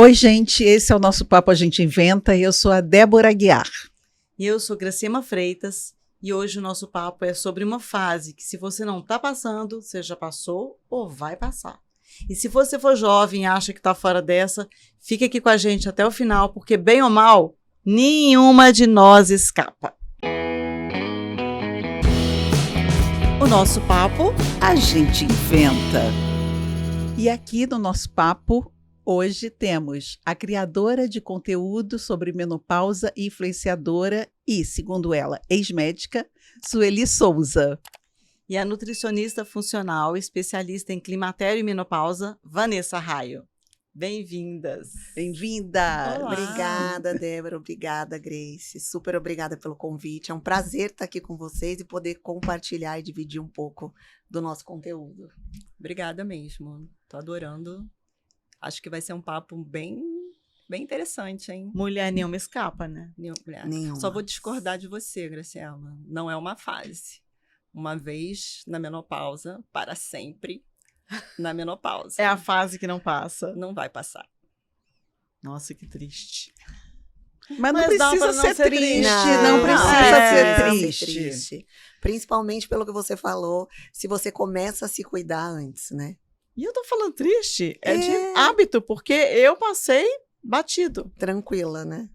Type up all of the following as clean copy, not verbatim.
Oi, gente, esse é o nosso Papo A Gente Inventa e eu sou a Débora Aguiar. E eu sou Gracema Freitas e hoje o nosso papo é sobre uma fase que, se você não está passando, você já passou ou vai passar. E se você for jovem e acha que está fora dessa, fique aqui com a gente até o final, porque, bem ou mal, nenhuma de nós escapa. O nosso papo A Gente Inventa. E aqui no nosso papo, hoje temos a criadora de conteúdo sobre menopausa e influenciadora e, segundo ela, ex-médica, Sueli Souza. E a nutricionista funcional, especialista em climatério e menopausa, Vanessa Raio. Bem-vindas. Bem-vinda. Olá. Obrigada, Débora. Obrigada, Grace. Super obrigada pelo convite. É um prazer estar aqui com vocês e poder compartilhar e dividir um pouco do nosso conteúdo. Obrigada mesmo. Tô adorando. Acho que vai ser um papo bem interessante, hein? Mulher nenhuma escapa, né? Nenhuma. Só vou discordar de você, Graciela. Não é uma fase. Uma vez na menopausa, para sempre na menopausa. É a fase que não passa. Não vai passar. Nossa, que triste. Mas não Mas dá precisa pra não ser ser triste, triste. não precisa É, ser triste. Principalmente pelo que você falou, se você começa a se cuidar antes, né? E eu tô falando triste, é de É. hábito, porque eu passei batido. Tranquila, né?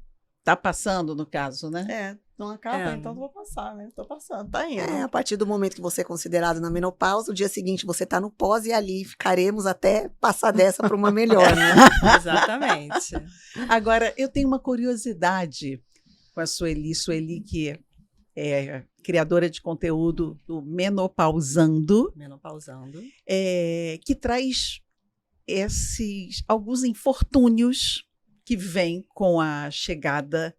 Tá passando, no caso, né? É, não acaba, É. então eu vou passar, né? Tô passando, tá indo. A partir do momento que você é considerado na menopausa, o dia seguinte você tá no pós e ali ficaremos até passar dessa para uma melhor, né? Exatamente. Agora, eu tenho uma curiosidade com a Sueli que é criadora de conteúdo do Menopausando, Menopausando. que traz alguns infortúnios que vêm com a chegada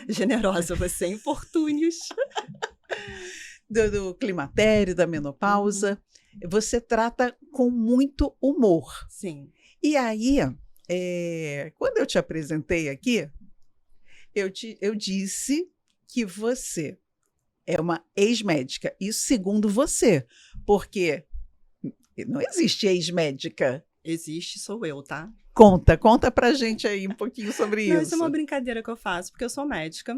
Generosa você, infortúnios. do climatério, da menopausa. Você trata com muito humor. Sim. E aí, quando eu te apresentei aqui, eu disse que você é uma ex-médica. Isso segundo você, porque não existe ex-médica. Existe, sou eu, tá? Conta pra gente aí um pouquinho sobre Não, isso. isso é uma brincadeira que eu faço, porque eu sou médica,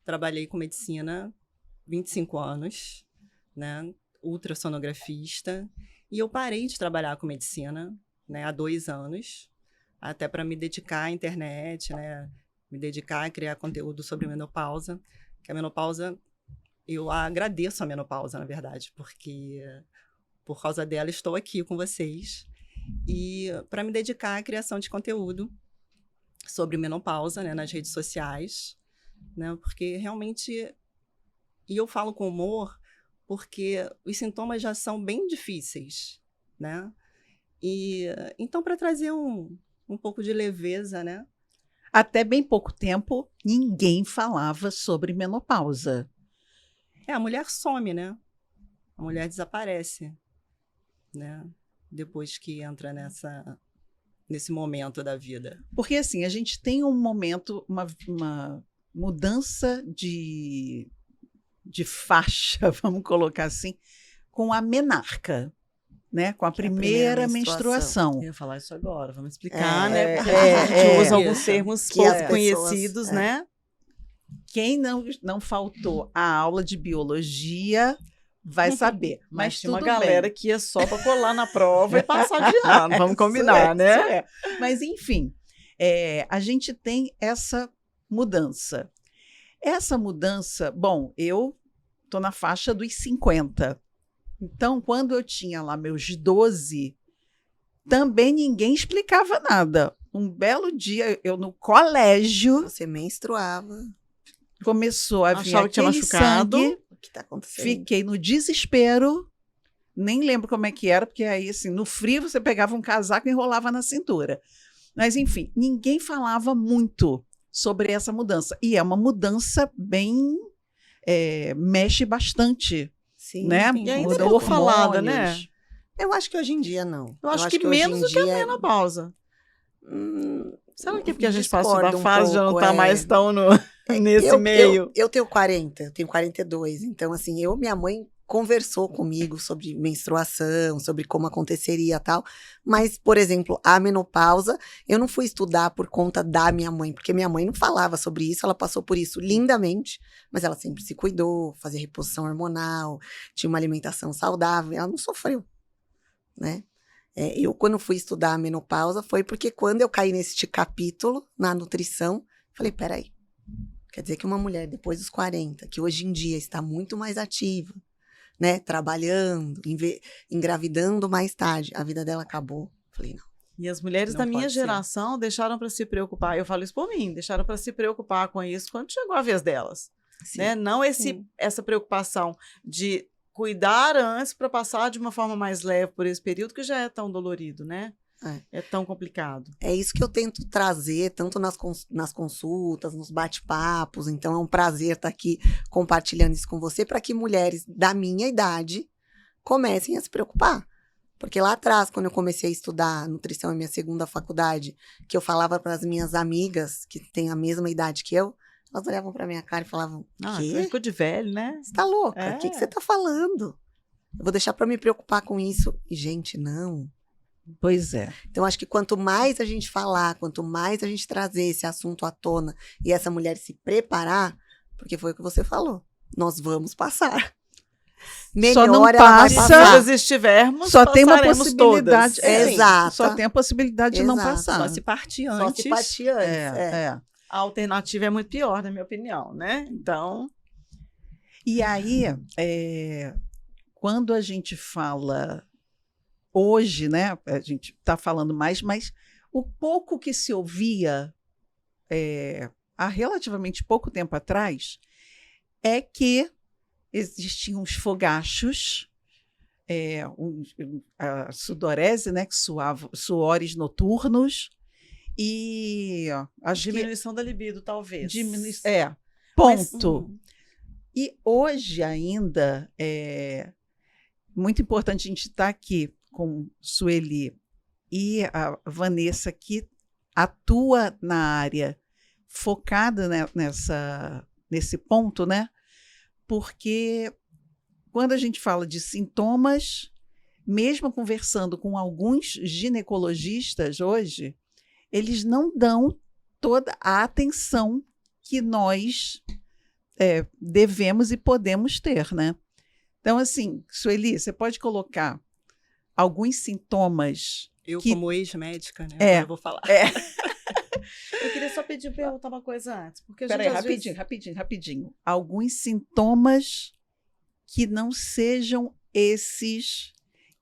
trabalhei com medicina 25 anos, né? Ultrassonografista, e eu parei de trabalhar com medicina, né, há 2 anos, até para me dedicar à internet, né? Me dedicar a criar conteúdo sobre menopausa, que a menopausa, eu agradeço a menopausa, na verdade, porque por causa dela estou aqui com vocês, e para me dedicar à criação de conteúdo sobre menopausa, né, nas redes sociais, né, porque realmente, e eu falo com humor, porque os sintomas já são bem difíceis, né, e então para trazer um pouco de leveza, né. Até bem pouco tempo, ninguém falava sobre menopausa. A mulher some, né, a mulher desaparece, né, depois que entra nesse momento da vida. Porque, assim, a gente tem um momento, uma mudança de faixa, vamos colocar assim, com a menarca, né? Com a primeira menstruação. Eu ia falar isso agora, vamos explicar, né? Porque é, a gente usa alguns termos que as pouco pessoas- conhecidos, né? Quem não faltou a aula de biologia vai saber. Mas tinha uma tudo galera bem. que ia só para colar na prova e passar de ano, vamos combinar, Isso né? é. Mas, enfim, a gente tem essa mudança. Essa mudança, bom, eu estou na faixa dos 50. Então, quando eu tinha lá meus 12, também ninguém explicava nada. Um belo dia, eu no colégio, Você menstruava. começou a vir Achava que tinha aquele machucado. sangue, O que está acontecendo? fiquei no desespero, nem lembro como é que era, porque aí, assim, no frio você pegava um casaco e enrolava na cintura. Mas, enfim, ninguém falava muito sobre essa mudança. E é uma mudança bem... mexe bastante, Sim, né? sim. E ainda Muda é pouco hormônios. falada, né? Eu acho que hoje em dia não. Eu acho que hoje menos em do que a dia- menopausa. Será que é porque a gente passou discordo da um fase já não pouco, tá mais tão nesse eu, meio? Eu tenho 40, eu tenho 42. Então, assim, minha mãe conversou comigo sobre menstruação, sobre como aconteceria e tal. Mas, por exemplo, a menopausa, eu não fui estudar por conta da minha mãe, porque minha mãe não falava sobre isso, ela passou por isso lindamente, mas ela sempre se cuidou, fazia reposição hormonal, tinha uma alimentação saudável, ela não sofreu, né? Eu, quando fui estudar a menopausa, foi porque quando eu caí neste capítulo, na nutrição, falei, peraí, quer dizer que uma mulher depois dos 40, que hoje em dia está muito mais ativa, né, trabalhando, engravidando mais tarde, a vida dela acabou. Falei, não. E as mulheres Não da minha pode ser. geração deixaram para se preocupar, eu falo isso por mim, deixaram para se preocupar com isso quando chegou a vez delas. Sim. Né? Não essa preocupação de cuidar antes para passar de uma forma mais leve por esse período que já é tão dolorido, né? É tão complicado. É isso que eu tento trazer, tanto nas consultas, nos bate-papos. Então, é um prazer estar aqui compartilhando isso com você, para que mulheres da minha idade comecem a se preocupar. Porque lá atrás, quando eu comecei a estudar nutrição em minha segunda faculdade, que eu falava para as minhas amigas, que têm a mesma idade que eu, elas olhavam para minha cara e falavam, quê? Ficou de velho, né? Você tá louca? O que você tá falando? Eu vou deixar para me preocupar com isso. E, gente, não. Pois é. Então, acho que quanto mais a gente falar, quanto mais a gente trazer esse assunto à tona e essa mulher se preparar, porque foi o que você falou, nós vamos passar. Só não ela vai passa- passar. Se nós estivermos, Só tem uma passaremos possibilidade. todas. Exato. Só tem a possibilidade de não Exato. passar. Só se partir Só antes. se partir antes. É. A alternativa é muito pior, na minha opinião, né? Então, E aí, quando a gente fala hoje, né? A gente está falando mais, mas o pouco que se ouvia há relativamente pouco tempo atrás é que existiam os fogachos, a sudorese, né? Que suava, suores noturnos, e acho que diminuição da libido, talvez. ponto. E hoje ainda é muito importante a gente estar aqui com Sueli e a Vanessa, que atua na área focada nesse ponto, né? Porque quando a gente fala de sintomas, mesmo conversando com alguns ginecologistas hoje, eles não dão toda a atenção que nós devemos e podemos ter, né? Então, assim, Sueli, você pode colocar alguns sintomas. Eu, que- como ex-médica, né? É. Agora eu vou falar. Eu queria só perguntar uma coisa antes. Porque a Peraí, gente, às vezes- rapidinho. Alguns sintomas que não sejam esses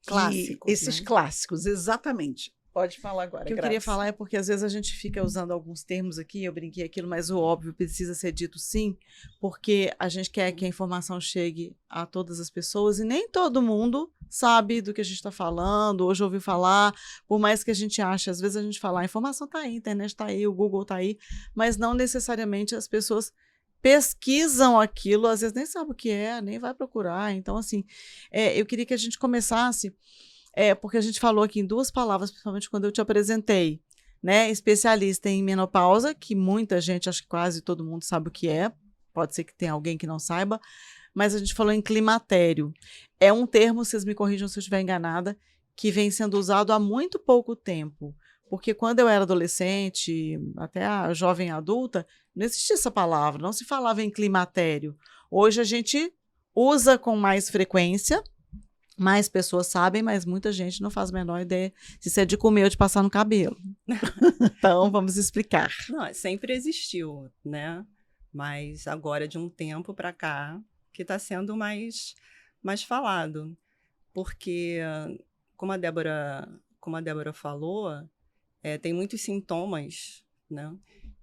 Clássicos, esses né? clássicos, exatamente. Pode falar agora. O que eu queria falar é porque às vezes a gente fica usando alguns termos aqui, eu brinquei aquilo, mas o óbvio precisa ser dito sim, porque a gente quer que a informação chegue a todas as pessoas e nem todo mundo sabe do que a gente está falando, hoje ouviu falar, por mais que a gente ache, às vezes a gente fala, a informação está aí, a internet está aí, o Google está aí, mas não necessariamente as pessoas pesquisam aquilo, às vezes nem sabem o que é, nem vai procurar. Então, assim, eu queria que a gente começasse porque a gente falou aqui em duas palavras, principalmente quando eu te apresentei, né? Especialista em menopausa, que muita gente, acho que quase todo mundo sabe o que é, pode ser que tenha alguém que não saiba, mas a gente falou em climatério. É um termo, vocês me corrijam se eu estiver enganada, que vem sendo usado há muito pouco tempo, porque quando eu era adolescente, até a jovem adulta, não existia essa palavra, não se falava em climatério. Hoje a gente usa com mais frequência, mais pessoas sabem, mas muita gente não faz a menor ideia se isso é de comer ou de passar no cabelo. Então, vamos explicar. Não, sempre existiu, né? Mas agora, de um tempo para cá, que está sendo mais falado. Porque, como a Débora falou, tem muitos sintomas, né,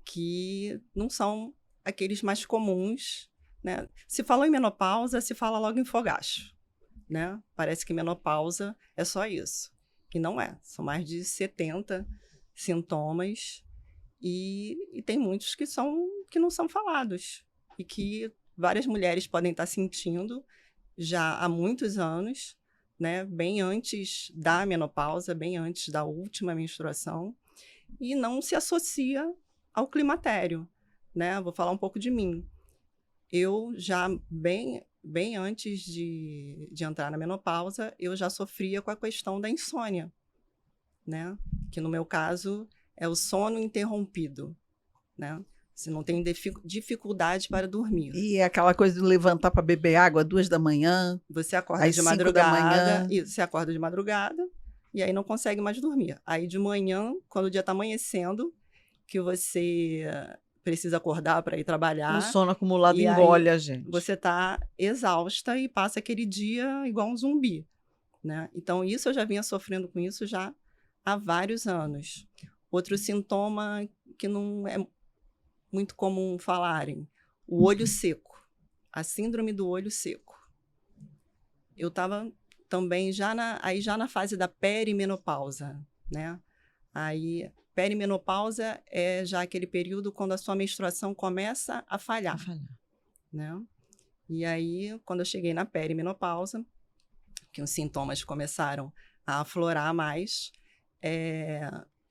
que não são aqueles mais comuns, né? Se falou em menopausa, se fala logo em fogacho, né? Parece que menopausa é só isso. E não é. São mais de 70 sintomas e tem muitos que não são falados e que várias mulheres podem estar sentindo já há muitos anos, né? Bem antes da menopausa, bem antes da última menstruação, e não se associa ao climatério, né? Vou falar um pouco de mim. Eu já bem bem antes de entrar na menopausa, eu já sofria com a questão da insônia, né? Que no meu caso é o sono interrompido, né? Você não tem dificuldade para dormir. E é aquela coisa de levantar para beber água 2 da manhã, Você acorda às de 5 da manhã. isso, você acorda de madrugada e aí não consegue mais dormir. Aí de manhã, quando o dia está amanhecendo, que você precisa acordar para ir trabalhar. O sono acumulado E aí engole a gente. Você está exausta e passa aquele dia igual um zumbi, né? Então, isso eu já vinha sofrendo com isso já há vários anos. Outro sintoma que não é muito comum falarem, o olho seco, a síndrome do olho seco. Eu estava também já na fase da perimenopausa, né? Aí, perimenopausa é já aquele período quando a sua menstruação começa a falhar, né? E aí, quando eu cheguei na perimenopausa, que os sintomas começaram a aflorar mais,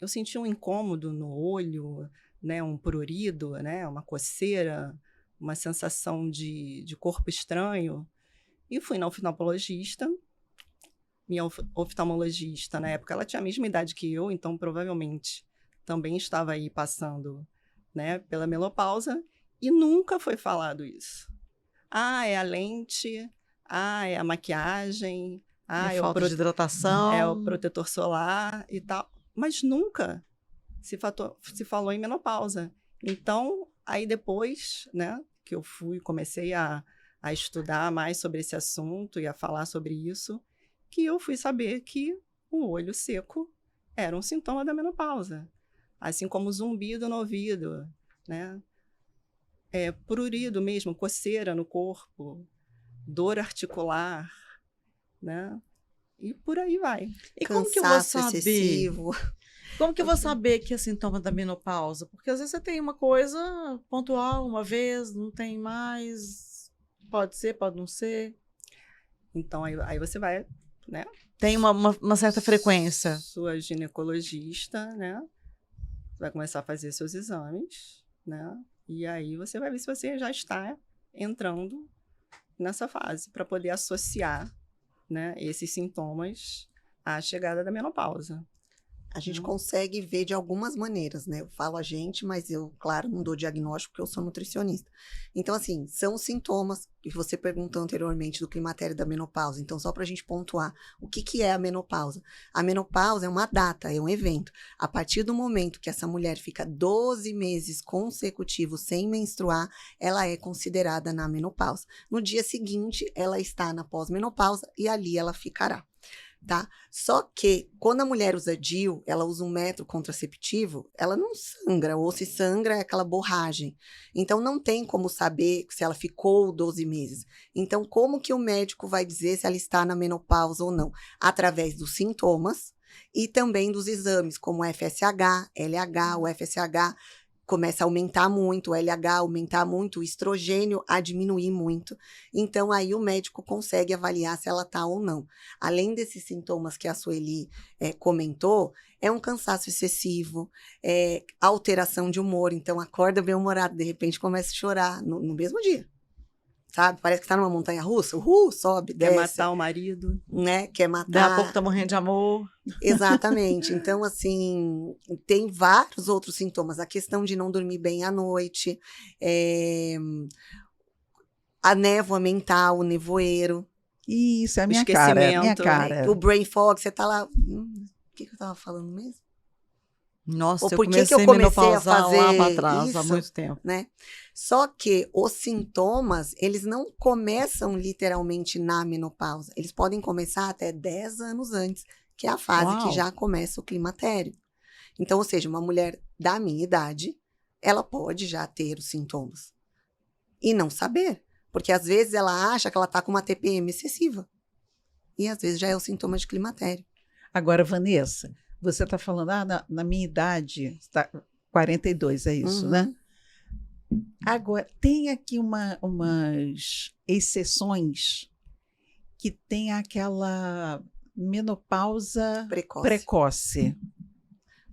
eu senti um incômodo no olho, né, um prurido, né, uma coceira, uma sensação de corpo estranho. E fui na oftalmologista. Minha oftalmologista, na época, ela tinha a mesma idade que eu, então provavelmente também estava aí passando, né, pela menopausa, e nunca foi falado isso. Ah, é a lente, ah, é a maquiagem, ah, é falta de hidratação, é o protetor solar e tal, mas nunca se falou em menopausa. Então, aí depois, né, que eu comecei a estudar mais sobre esse assunto e a falar sobre isso, que eu fui saber que o olho seco era um sintoma da menopausa. Assim como zumbido no ouvido, né? Prurido mesmo, coceira no corpo, dor articular, né? E por aí vai. E como que eu vou saber? Excessivo. Como que eu vou saber que é sintoma da menopausa? Porque às vezes você tem uma coisa pontual, uma vez, não tem mais. Pode ser, pode não ser. Então, aí você vai, né? Tem uma certa frequência. Sua ginecologista, né? Vai começar a fazer seus exames, né? E aí você vai ver se você já está entrando nessa fase para poder associar, né, esses sintomas à chegada da menopausa. A gente consegue ver de algumas maneiras, né? Eu falo a gente, mas eu, claro, não dou diagnóstico porque eu sou nutricionista. Então, assim, são sintomas que você perguntou anteriormente do climatério e da menopausa. Então, só para a gente pontuar, o que é a menopausa? A menopausa é uma data, é um evento. A partir do momento que essa mulher fica 12 meses consecutivos sem menstruar, ela é considerada na menopausa. No dia seguinte, ela está na pós-menopausa e ali ela ficará. Tá? Só que quando a mulher usa DIU, ela usa um método contraceptivo, ela não sangra, ou se sangra é aquela borragem. Então não tem como saber se ela ficou 12 meses. Então como que o médico vai dizer se ela está na menopausa ou não? Através dos sintomas e também dos exames, como o FSH, LH, o FSH começa a aumentar muito, o LH aumentar muito, o estrogênio a diminuir muito. Então, aí o médico consegue avaliar se ela está ou não. Além desses sintomas que a Sueli comentou, é um cansaço excessivo, alteração de humor. Então, acorda bem-humorado, de repente começa a chorar no mesmo dia. Sabe? Parece que está numa montanha-russa. Sobe, desce. Quer matar o marido. Né? Quer matar. Daqui a pouco tá morrendo de amor. Exatamente. Então, assim, tem vários outros sintomas. A questão de não dormir bem à noite, a névoa mental, o nevoeiro. Isso, é a minha cara. É a minha cara. O brain fog, você tá lá... O que eu tava falando mesmo? Nossa, ou por que eu comecei a fazer lá para trás, isso, há muito tempo. Né? Só que os sintomas, eles não começam literalmente na menopausa. Eles podem começar até 10 anos antes, que é a fase que já começa o climatério. Então, ou seja, uma mulher da minha idade, ela pode já ter os sintomas. E não saber. Porque às vezes ela acha que ela está com uma TPM excessiva. E às vezes já é o sintoma de climatério. Agora, Vanessa, você está falando, na minha idade, 42, é isso, né? Agora, tem aqui umas exceções que tem aquela menopausa precoce.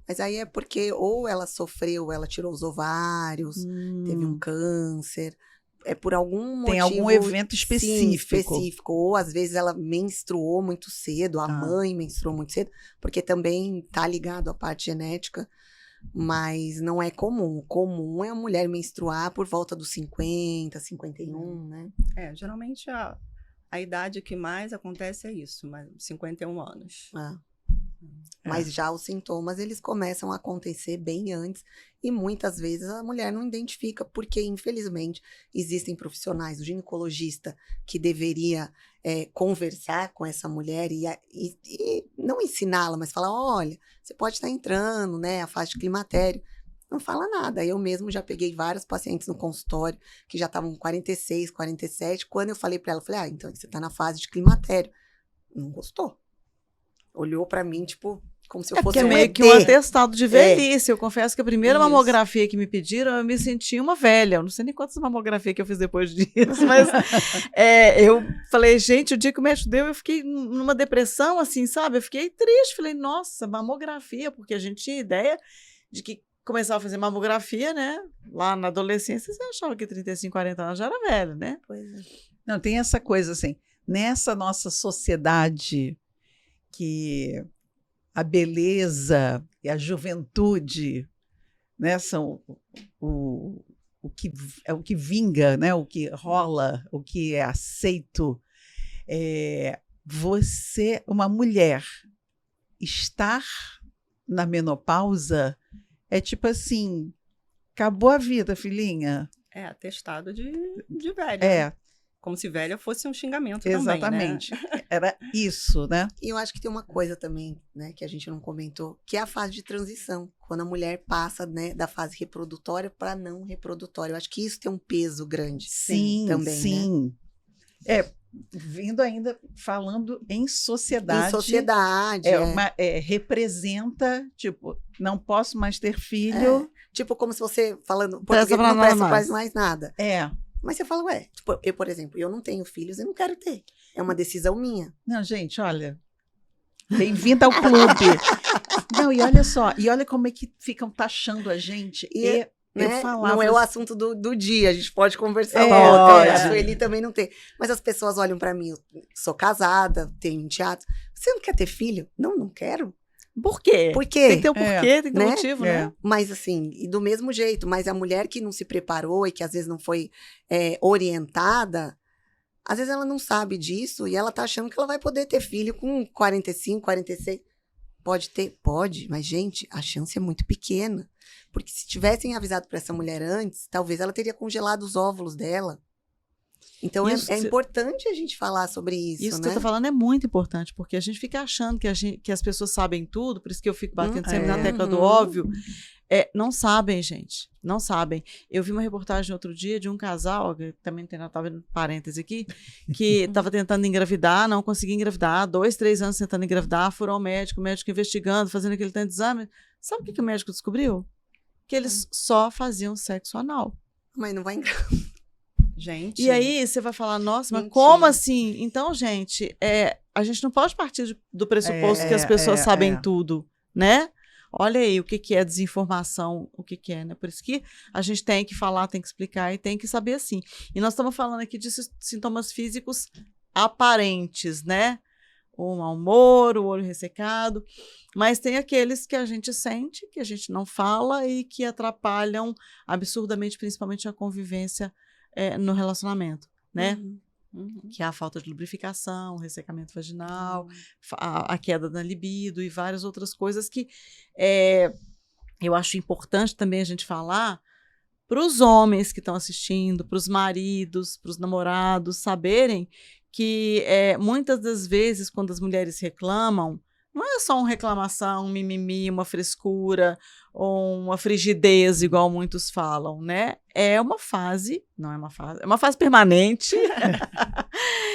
Mas aí é porque ou ela sofreu, ela tirou os ovários, teve um câncer. é por algum Tem motivo... algum evento Sim, específico. específico. Ou às vezes ela menstruou muito cedo, a Ah. mãe menstruou muito cedo, porque também tá ligado à parte genética, mas não é comum. O comum é a mulher menstruar por volta dos 50, 51, né? Geralmente a idade que mais acontece é isso, 51 anos. Ah. É. Mas já os sintomas, eles começam a acontecer bem antes e muitas vezes a mulher não identifica, porque infelizmente existem profissionais, o ginecologista que deveria conversar com essa mulher e não ensiná-la, mas falar, olha, você pode estar entrando, né, a fase de climatério. Não fala nada. Eu mesmo já peguei vários pacientes no consultório que já estavam com 46, 47. Quando eu falei para ela, eu falei, então você está na fase de climatério. Não gostou. Olhou para mim, tipo, como se eu fosse Porque é um meio ET. que um atestado de velhice. Eu confesso que a primeira Isso. mamografia que me pediram, eu me senti uma velha. Eu não sei nem quantas mamografias que eu fiz depois disso, mas eu falei, gente, o dia que o médico deu, eu fiquei numa depressão, assim, sabe? Eu fiquei triste. Falei, nossa, mamografia, porque a gente tinha ideia de que começava a fazer mamografia, né? Lá na adolescência, você achava que 35, 40 anos já era velho, né? Pois é. Não, tem essa coisa assim, nessa nossa sociedade que a beleza e a juventude, né, são o que vinga, né, o que rola, o que é aceito. Você, uma mulher, estar na menopausa é tipo assim, acabou a vida, filhinha. É atestado de velha. É, Como se velha fosse um xingamento também, exatamente. né? Era isso, né? E eu acho que tem uma coisa também, né, que a gente não comentou, que é a fase de transição, quando a mulher passa, né, da fase reprodutória para não reprodutória. Eu acho que isso tem um peso grande. Sim, também, sim. Né? Vindo ainda falando em sociedade. Em sociedade. Representa, tipo, não posso mais ter filho. Tipo, como se você falando Presta português pra não nada presta mais. mais nada. Mas você fala, tipo, eu, por exemplo, eu não tenho filhos e não quero ter. É uma decisão minha. Não, gente, olha. Bem-vinda ao clube. Não, e olha só, e olha como é que ficam taxando a gente. E, eu né? falava. Não é o assunto do dia, a gente pode conversar É, logo. pode. A Sueli também não tem. Mas as pessoas olham pra mim, eu sou casada, tenho enteados. Você não quer ter filho? Não quero. Por quê? Por quê? Tem que ter um porquê, tem que ter um Né? motivo, né? Mas assim, e do mesmo jeito, mas a mulher que não se preparou e que às vezes não foi orientada, às vezes ela não sabe disso e ela tá achando que ela vai poder ter filho com 45, 46. Pode ter? Pode, mas gente, a chance é muito pequena. Porque se tivessem avisado para essa mulher antes, talvez ela teria congelado os óvulos dela. Então é importante a gente falar sobre isso, Isso né? que eu tô falando é muito importante, porque a gente fica achando que as pessoas sabem tudo, por isso que eu fico batendo sempre na tecla do óbvio. Não sabem, gente. Não sabem. Eu vi uma reportagem outro dia de um casal, que também não tem nada, tá vendo parêntese aqui, que estava tentando engravidar, não conseguia engravidar, 2, 3 anos tentando engravidar, foram ao médico, o médico investigando, fazendo aquele tanto de exame. Sabe o que o médico descobriu? Que eles só faziam sexo anal. Mas não vai engravidar. Gente. E aí você vai falar, nossa, mas Mentira. como assim? Então, gente, a gente não pode partir do pressuposto que as pessoas sabem tudo, né? Olha aí o que é desinformação, o que é, né? Por isso que a gente tem que falar, tem que explicar e tem que saber assim. E nós estamos falando aqui de sintomas físicos aparentes, né? O mau humor, o olho ressecado, mas tem aqueles que a gente sente, que a gente não fala e que atrapalham absurdamente, principalmente a convivência no relacionamento, né? Que é a falta de lubrificação, o ressecamento vaginal, a queda da libido e várias outras coisas que eu acho importante também a gente falar para os homens que estão assistindo, para os maridos, para os namorados, saberem que muitas das vezes, quando as mulheres reclamam, não é só uma reclamação, um mimimi, uma frescura ou uma frigidez, igual muitos falam, né? É uma fase, não é uma fase, é uma fase permanente.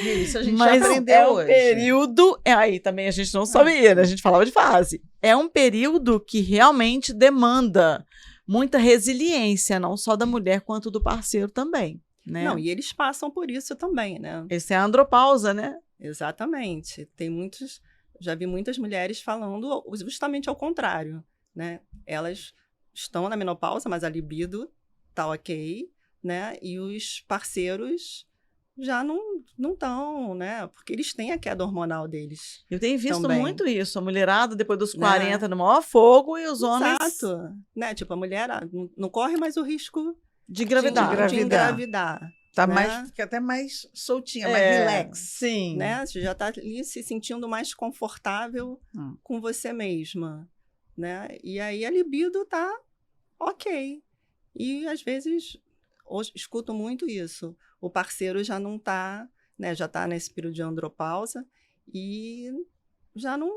Isso a gente mas já aprendeu um hoje. período. Aí também a gente não sabia, né? A gente falava de fase. É um período que realmente demanda muita resiliência, não só da mulher quanto do parceiro também. Né? Não, e eles passam por isso também, né? Esse é a andropausa, né? Exatamente. Já vi muitas mulheres falando justamente ao contrário, né? Elas estão na menopausa, mas a libido tá ok, né? E os parceiros já não estão, né? Porque eles têm a queda hormonal deles. Eu tenho visto Também. muito isso. A mulherada, depois dos Né? 40, no maior fogo, e os homens Exato. Né? Tipo, a mulher não corre mais o risco de gravidade. de engravidar. Tá né? mais, fica até mais soltinha, mais relax. Sim. Né? Você já está ali se sentindo mais confortável com você mesma. Né? E aí a libido tá ok. E às vezes, hoje, escuto muito isso. O parceiro já não está, né? Já está nesse período de andropausa e já não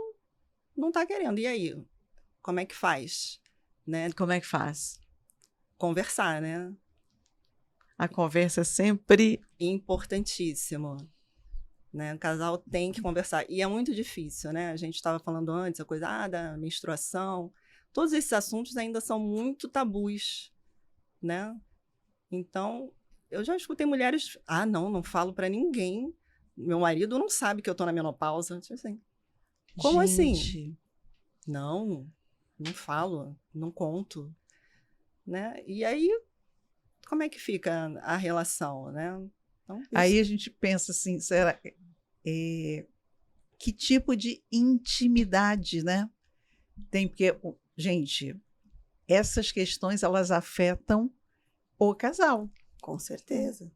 está querendo. E aí? Como é que faz? Né? Como é que faz? Conversar, né? A conversa é sempre... Importantíssimo. Né? O casal tem que conversar. E é muito difícil, né? A gente estava falando antes, a coisa da menstruação. Todos esses assuntos ainda são muito tabus, né? Então, eu já escutei mulheres... não falo para ninguém. Meu marido não sabe que eu tô na menopausa. Tipo assim, como assim? Não falo, não conto. Né? E aí, como é que fica a relação, né? Então, Aí a gente pensa assim, será que tipo de intimidade, né? Tem, porque, gente, essas questões, elas afetam o casal. Com certeza.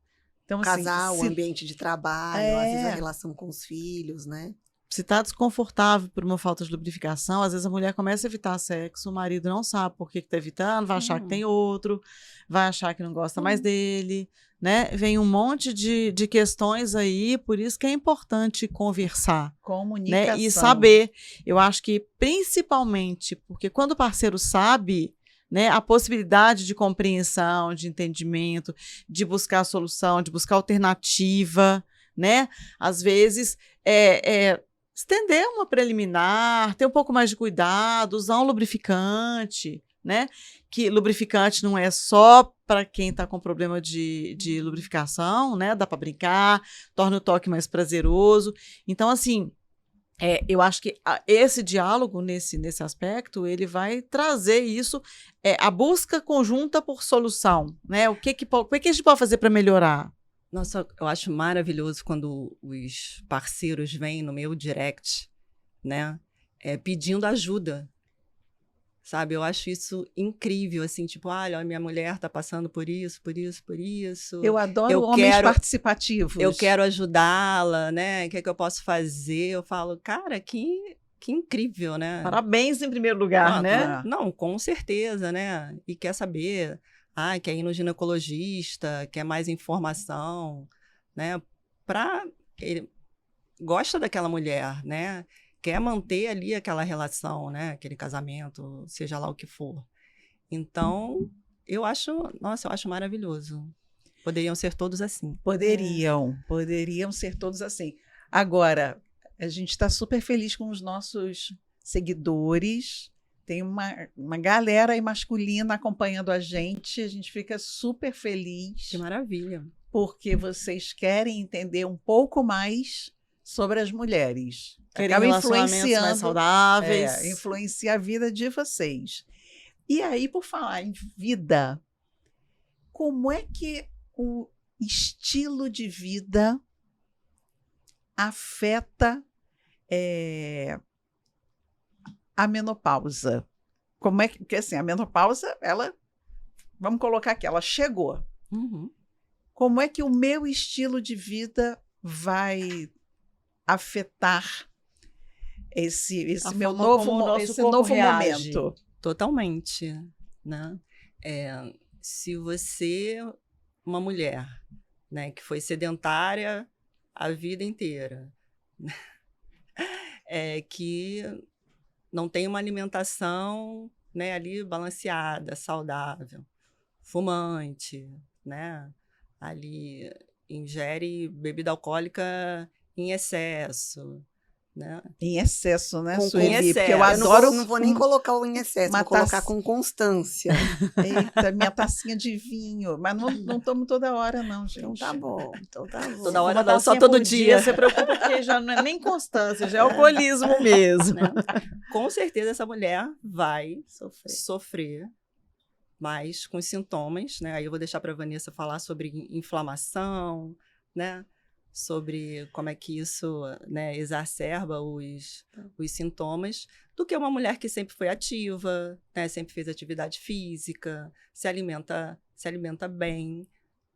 Então, Casal, assim, o ambiente de trabalho, às vezes a relação com os filhos, né? Se tá desconfortável por uma falta de lubrificação, às vezes a mulher começa a evitar sexo, o marido não sabe por que tá evitando, vai achar que tem outro, vai achar que não gosta mais dele, né? Vem um monte de questões aí, por isso que é importante conversar, comunicação. né? E saber. Eu acho que principalmente porque quando o parceiro sabe, né, a possibilidade de compreensão, de entendimento, de buscar solução, de buscar alternativa, né? Às vezes estender uma preliminar, ter um pouco mais de cuidado, usar um lubrificante, né? Que lubrificante não é só para quem está com problema de lubrificação, né? Dá para brincar, torna o toque mais prazeroso. Então, assim, eu acho que esse diálogo, nesse aspecto, ele vai trazer isso, a busca conjunta por solução, né? O que a gente pode fazer para melhorar? Nossa, eu acho maravilhoso quando os parceiros vêm no meu direct, né, pedindo ajuda, sabe? Eu acho isso incrível, assim, tipo, olha, minha mulher tá passando por isso, por isso, por isso. Eu adoro homens participativos. Eu quero ajudá-la, né? O que é que eu posso fazer? Eu falo, cara, que incrível, né? Parabéns em primeiro lugar, né? Não, com certeza, né? E quer saber... quer ir no ginecologista, quer mais informação, né? Ele gosta daquela mulher, né? Quer manter ali aquela relação, né? Aquele casamento, seja lá o que for. Então, eu acho maravilhoso. Poderiam ser todos assim. Poderiam ser todos assim. Agora, a gente está super feliz com os nossos seguidores. Tem uma galera aí masculina acompanhando a gente fica super feliz. Que maravilha. Porque vocês querem entender um pouco mais sobre as mulheres. Querem Acaba relacionamentos mais saudáveis. Influencia a vida de vocês. E aí, por falar em vida, como é que o estilo de vida afeta a menopausa? Como é que, porque assim, a menopausa, vamos colocar aqui, ela chegou. Uhum. Como é que o meu estilo de vida vai afetar esse meu novo momento? Totalmente, né? Se você, uma mulher, né, que foi sedentária a vida inteira, que não tem uma alimentação, né, ali balanceada, saudável, fumante, né, ali ingere bebida alcoólica em excesso, né? Em excesso, né, Com Sueli? excesso. Porque eu adoro... Eu não vou nem colocar o em excesso, vou colocar com constância. Eita, minha tacinha de vinho. Mas não tomo toda hora, não, gente. Então tá bom. Toda hora não, só todo dia. Você preocupa porque já não é nem constância, já é alcoolismo mesmo. Né? Com certeza essa mulher vai sofrer mas com os sintomas, né? Aí eu vou deixar para a Vanessa falar sobre inflamação, né? Sobre como é que isso, né, exacerba os sintomas, do que uma mulher que sempre foi ativa, né? Sempre fez atividade física, se alimenta bem,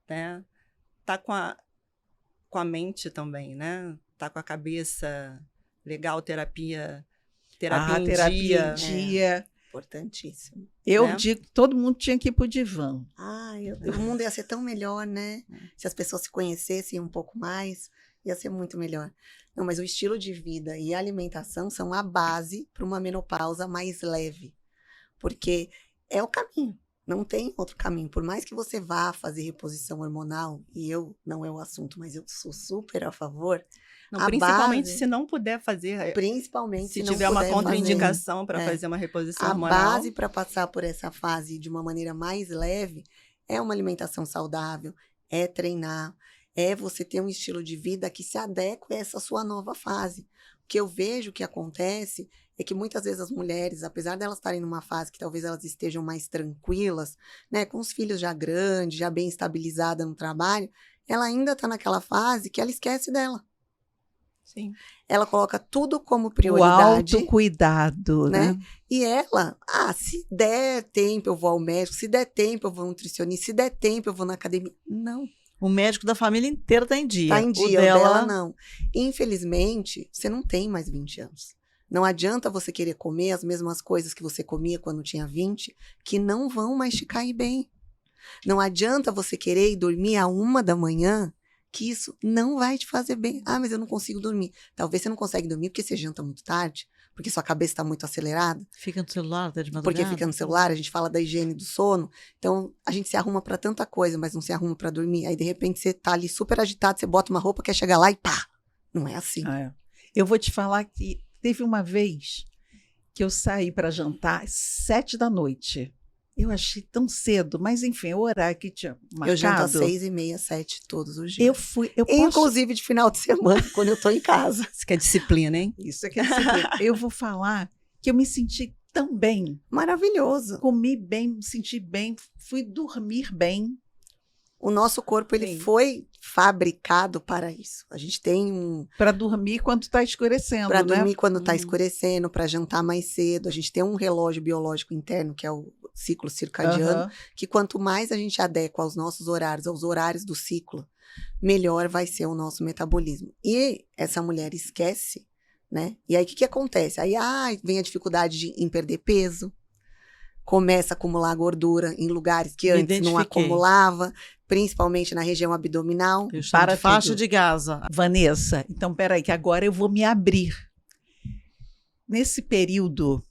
né? Tá com a mente também, né? Tá com a cabeça legal, terapia em terapia em dia. dia. Importantíssimo. Eu né? digo que todo mundo tinha que ir pro divã. O mundo ia ser tão melhor, né? Se as pessoas se conhecessem um pouco mais, ia ser muito melhor. Não, mas o estilo de vida e a alimentação são a base para uma menopausa mais leve. Porque é o caminho. Não tem outro caminho. Por mais que você vá fazer reposição hormonal, e não é o assunto, mas eu sou super a favor. Não, A principalmente base- se não puder fazer, Principalmente se não tiver uma puder fazer. contraindicação para É. fazer uma reposição A hormonal. base para passar por essa fase de uma maneira mais leve é uma alimentação saudável, é treinar, é você ter um estilo de vida que se adeque a essa sua nova fase. O que eu vejo que acontece é que muitas vezes as mulheres, apesar delas estarem numa fase que talvez elas estejam mais tranquilas, né, com os filhos já grandes, já bem estabilizada no trabalho, ela ainda está naquela fase que ela esquece dela. Sim. Ela coloca tudo como O prioridade. autocuidado, né? E ela, se der tempo eu vou ao médico, se der tempo eu vou ao nutricionista, se der tempo eu vou na academia. Não, O médico da família inteira tá em dia. tá em dia, O dela, não. Infelizmente, você não tem mais 20 anos. Não adianta você querer comer as mesmas coisas que você comia quando tinha 20, que não vão mais te cair bem. Não adianta você querer ir dormir à 1h, que isso não vai te fazer bem. Mas eu não consigo dormir. Talvez você não consegue dormir porque você janta muito tarde, porque sua cabeça está muito acelerada, fica no celular até de madrugada. porque fica no celular, a gente fala da higiene do sono. Então, a gente se arruma para tanta coisa, mas não se arruma para dormir. Aí, de repente, você tá ali super agitado, você bota uma roupa, quer chegar lá e pá! Não é assim. É. Eu vou te falar que teve uma vez que eu saí para jantar às 7h. Eu achei tão cedo, mas enfim, o horário que tinha marcado. Eu janto às 6h30, 7 todos os dias. Eu fui, eu Inclusive de final de semana, quando eu tô em casa. Isso que é disciplina, hein? Isso é que é disciplina. Eu vou falar que eu me senti tão bem, Maravilhoso. comi bem, me senti bem, fui dormir bem. O nosso corpo, ele Sim. foi fabricado para isso. A gente tem Para dormir quando está escurecendo, para né? dormir quando tá escurecendo, para jantar mais cedo. A gente tem um relógio biológico interno, que é o ciclo circadiano, Aham. que quanto mais a gente adequa aos nossos horários, aos horários do ciclo, melhor vai ser o nosso metabolismo. E essa mulher esquece, né? E aí, o que acontece? Aí, vem a dificuldade em perder peso, começa a acumular gordura em lugares que Me antes não identifiquei. acumulava, principalmente na região abdominal. Eu chamo Para de faixa tudo. de Gaza. Vanessa, então peraí, que agora eu vou me abrir. Nesse período,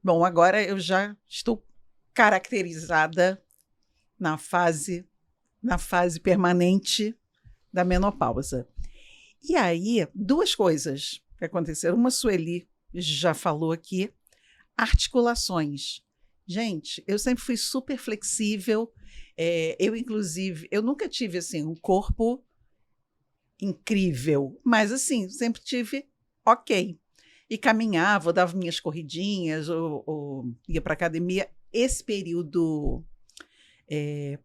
bom, agora eu já estou caracterizada na fase permanente da menopausa. E aí, duas coisas que aconteceram. Uma, Sueli já falou aqui, articulações. Gente, eu sempre fui super flexível. Inclusive, eu nunca tive assim um corpo incrível, mas assim, sempre tive ok. E caminhava, ou dava minhas corridinhas, ou ia para academia. Esse período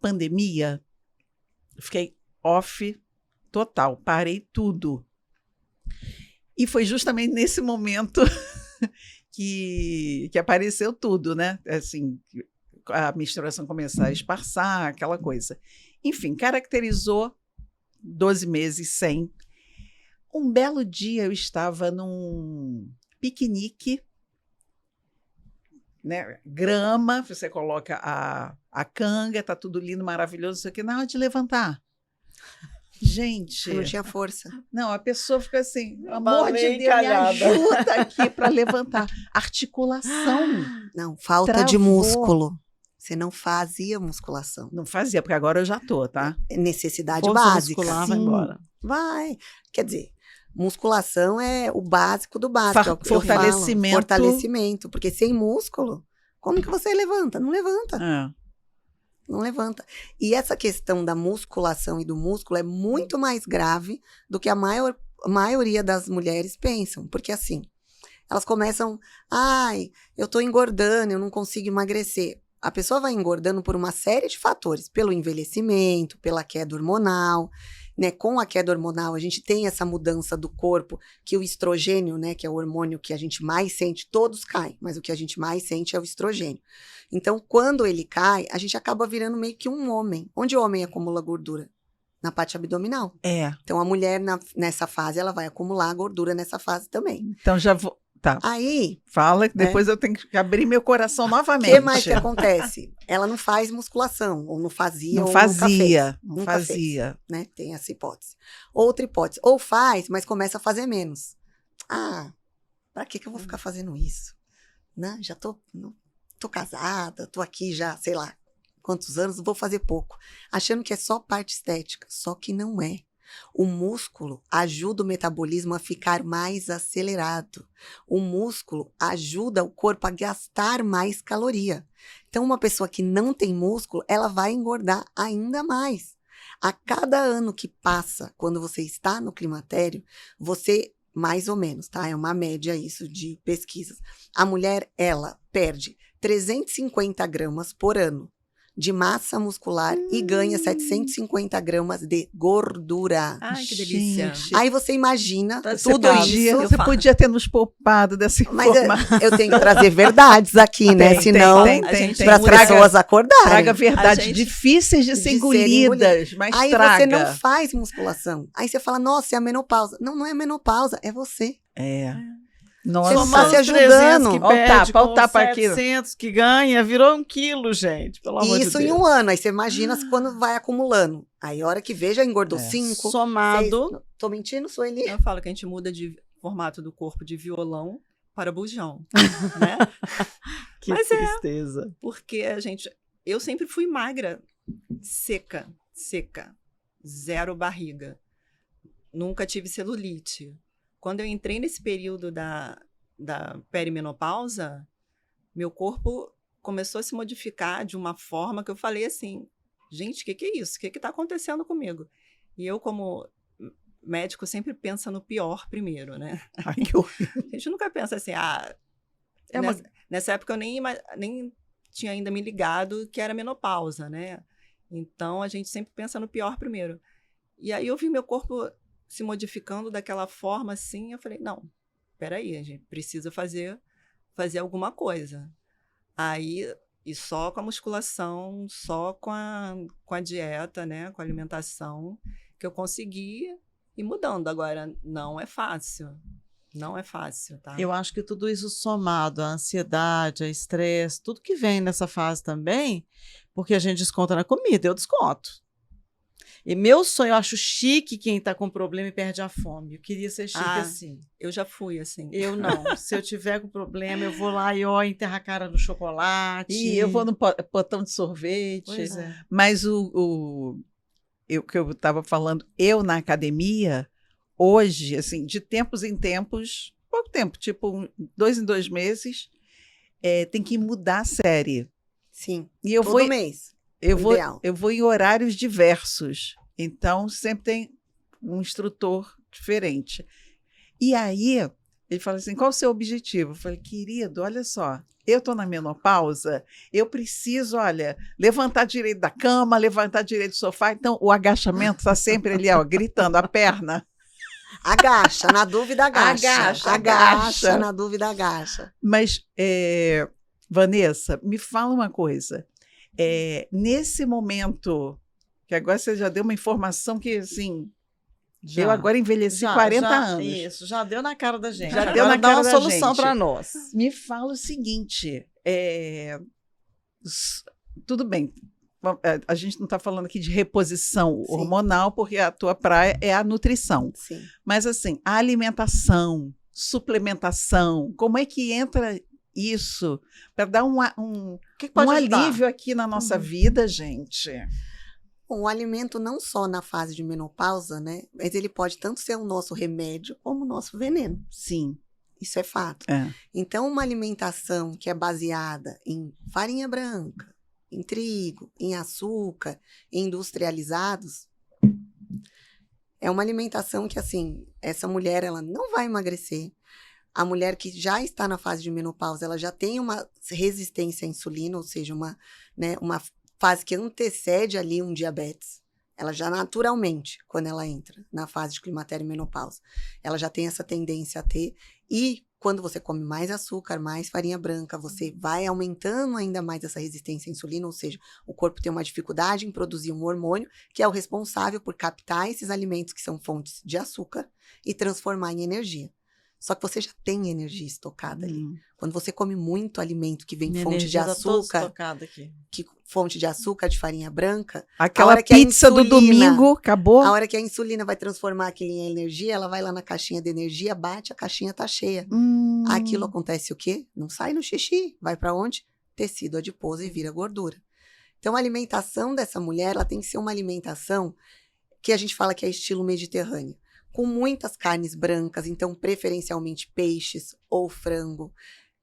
pandemia, eu fiquei off total, parei tudo. E foi justamente nesse momento que apareceu tudo, né? Assim, a menstruação começar a esparçar, aquela coisa. Enfim, caracterizou 12 meses sem. Um belo dia eu estava num piquenique, né? Grama, você coloca a canga, tá tudo lindo, maravilhoso, isso aqui, na hora de levantar. Gente, Eu não tinha força. não, a pessoa fica assim, amor de Bem Deus, me calhada. ajuda aqui para levantar. Articulação. Não, falta de Travou. músculo. Você não fazia musculação. Não fazia, porque agora eu já tô, tá? É necessidade Força básica. muscular vai Sim. embora. Vai. Quer dizer, musculação é o básico do básico. É o que eu falo. Fortalecimento. Fortalecimento. Porque sem músculo, como que você levanta? Não levanta. É. Não levanta. E essa questão da musculação e do músculo é muito mais grave do que a maioria das mulheres pensam. Porque assim, elas começam, eu tô engordando, eu não consigo emagrecer. A pessoa vai engordando por uma série de fatores, pelo envelhecimento, pela queda hormonal, né? Com a queda hormonal, a gente tem essa mudança do corpo, que o estrogênio, né, que é o hormônio que a gente mais sente, todos caem, mas o que a gente mais sente é o estrogênio. Então, quando ele cai, a gente acaba virando meio que um homem. Onde o homem acumula gordura? Na parte abdominal. Então, a mulher, nessa fase, ela vai acumular gordura nessa fase também. Então, já vou... Tá, Aí, fala que depois eu tenho que abrir meu coração o novamente. que mais que acontece? Ela não faz musculação, ou não fazia, Não ou fazia, não nunca fez, fazia. né? Tem essa hipótese. Outra hipótese, ou faz, mas começa a fazer menos. Ah, pra que eu vou ficar fazendo isso? Né? Já tô casada, tô aqui já, sei lá, quantos anos, vou fazer pouco. Achando que é só parte estética, só que não é. O músculo ajuda o metabolismo a ficar mais acelerado. O músculo ajuda o corpo a gastar mais caloria. Então, uma pessoa que não tem músculo, ela vai engordar ainda mais. A cada ano que passa, quando você está no climatério, você, mais ou menos, tá? É uma média isso de pesquisas. A mulher, ela perde 350 gramas por ano de massa muscular e ganha 750 gramas de gordura. Ai, que delícia. Gente. Aí você imagina Tá tudo explicado. isso. Você podia ter nos poupado dessa Mas informação. eu tenho que trazer verdades aqui, né? Tem, Senão, A gente para as muda- pessoas acordarem. Traga verdades A gente- difíceis de ser serem engolidas, mas Aí traga. você não faz musculação. Aí você fala, nossa, é a menopausa. Não, não é a menopausa, é você. É. Você Nossa. não tá se Somando os 300 ajudando. que Ó o perde tapa, ó o com tapa aqui. 700 que ganha, virou 1 quilo, gente. Pelo amor de Isso Deus. em um ano. Aí você imagina quando vai acumulando. Aí a hora que veja, engordou 5, Somado. Tô mentindo, Sueli? Eu falo que a gente muda de formato do corpo de violão para bujão, né? Que Mas é. tristeza. Porque eu sempre fui magra, seca, zero barriga. Nunca tive celulite. Quando eu entrei nesse período da perimenopausa, meu corpo começou a se modificar de uma forma que eu falei assim, gente, o que é isso? O que está acontecendo comigo? E eu, como médico, sempre pensa no pior primeiro, né? Ai, que horrível. A gente nunca pensa assim, É uma- nessa época eu nem tinha ainda me ligado que era menopausa, né? Então, a gente sempre pensa no pior primeiro. E aí eu vi meu corpo se modificando daquela forma assim, eu falei, não, peraí, a gente precisa fazer alguma coisa. Aí, e só com a musculação, só com a dieta, né, com a alimentação, que eu consegui ir mudando. Agora, não é fácil. Não é fácil, tá? Eu acho que tudo isso somado, a ansiedade, a estresse, tudo que vem nessa fase também, porque a gente desconta na comida, eu desconto. E meu sonho, eu acho chique quem tá com problema e perde a fome. Eu queria ser chique assim. Eu já fui assim. Eu não. Se eu tiver com problema, eu vou lá e ó, enterrar a cara no chocolate. E eu vou no potão de sorvete. Pois é. Mas que eu estava falando, eu na academia, hoje, assim, de tempos em tempos, pouco tempo, tipo 2 em 2 meses, tem que mudar a série. Sim, E eu todo mês. Ideal. eu vou em horários diversos. Então, sempre tem um instrutor diferente. E aí, ele fala assim, qual o seu objetivo? Eu falei, querido, olha só, eu estou na menopausa, eu preciso, olha, levantar direito da cama, levantar direito do sofá. Então, o agachamento está sempre ali, ó, gritando a perna. Agacha, na dúvida agacha. Agacha. Na dúvida agacha. Mas, Vanessa, me fala uma coisa. Nesse momento, que agora você já deu uma informação que, assim, eu agora envelheci 40 anos. Isso, já deu na cara da gente. Já Agora deu na dá cara uma da solução gente. para nós. Me fala o seguinte, tudo bem, a gente não está falando aqui de reposição Sim. hormonal, porque a tua praia é a nutrição. Sim. Mas, assim, a alimentação, suplementação, como é que entra isso para dar um O que pode ajudar? alívio aqui na nossa vida, gente? Bom, o alimento não só na fase de menopausa, né? Mas ele pode tanto ser o nosso remédio como o nosso veneno. Sim. Isso é fato. Então, uma alimentação que é baseada em farinha branca, em trigo, em açúcar, em industrializados, é uma alimentação que, assim, essa mulher, ela não vai emagrecer. A mulher que já está na fase de menopausa, ela já tem uma resistência à insulina, ou seja, uma fase que antecede ali um diabetes. Ela já naturalmente, quando ela entra na fase de climatério e menopausa, ela já tem essa tendência a ter. E quando você come mais açúcar, mais farinha branca, você vai aumentando ainda mais essa resistência à insulina, ou seja, o corpo tem uma dificuldade em produzir um hormônio que é o responsável por captar esses alimentos que são fontes de açúcar e transformar em energia. Só que você já tem energia estocada ali. Quando você come muito alimento que vem fonte de açúcar, fonte de açúcar, de farinha branca, aquela pizza do domingo acabou. A hora que a insulina vai transformar aquilo em energia, ela vai lá na caixinha de energia, bate, a caixinha tá cheia. Aquilo acontece o quê? Não sai no xixi, vai para onde? Tecido adiposo e vira gordura. Então a alimentação dessa mulher, ela tem que ser uma alimentação que a gente fala que é estilo mediterrâneo, com muitas carnes brancas, então preferencialmente peixes ou frango,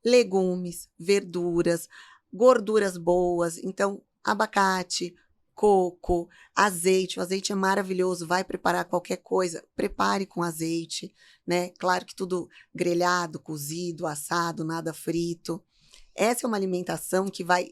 legumes, verduras, gorduras boas, então abacate, coco, azeite. O azeite é maravilhoso, vai preparar qualquer coisa, prepare com azeite, né? Claro que tudo grelhado, cozido, assado, nada frito. Essa é uma alimentação que vai